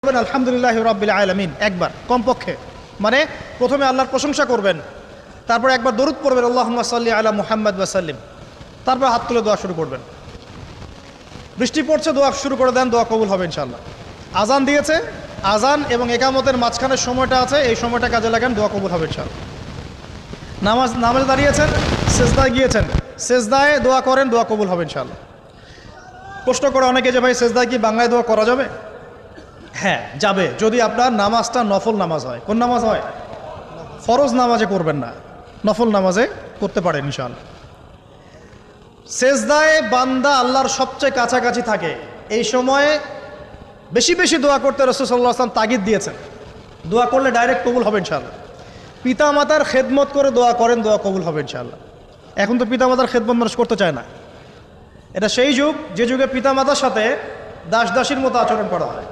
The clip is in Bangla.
আলহামদুলিল্লাহ রাব্বিল আলামিন একবার কমপক্ষে, মানে প্রথমে আল্লাহর প্রশংসা করবেন, তারপর একবার দরুদ পড়বেন আল্লাহুম্মা সাল্লি আলা মুহাম্মাদ ওয়া সাল্লিম, তারপর হাত তুলে দোয়া শুরু করবেন। বৃষ্টি পড়ছে, দোয়া শুরু করে দেন, দোয়া কবুল হবে ইনশাআল্লাহ। আজান দিয়েছে, আজান এবং একামতের মাঝখানের সময়টা আছে, এই সময়টা কাজে লাগান, দোয়া কবুল হবে ইনশাআল্লাহ। নামাজে দাঁড়িয়েছেন, সেজদায় গিয়েছেন, সেজদায় দোয়া করেন, দোয়া কবুল হবে ইনশাআল্লাহ। প্রশ্ন করে অনেকে যে ভাই সেজদায় কি বাংলায় দোয়া করা যাবে? হ্যাঁ যাবে, যদি আপনার নামাজটা নফল নামাজ হয়। কোন নামাজ হয়? ফরজ নামাজে করবেন না, নফল নামাজে করতে পারেন ইনশাআল্লাহ। সেজদায় বান্দা আল্লাহর সবচেয়ে কাছাকাছি থাকে, এই সময়ে বেশি বেশি দোয়া করতে রাসূল সাল্লাল্লাহু আলাইহি ওয়াসাল্লাম তাগিদ দিয়েছেন। দোয়া করলে ডাইরেক্ট কবুল হবে ইনশাআল্লাহ। পিতা মাতার খেদমত করে দোয়া করেন, দোয়া কবুল হবে ইনশাআল্লাহ। এখন তো পিতা মাতার খেদমত মানুষ করতে চায় না। এটা সেই যুগ যে যুগে পিতা মাতার সাথে দাস দাসীর মতো আচরণ করা হয়।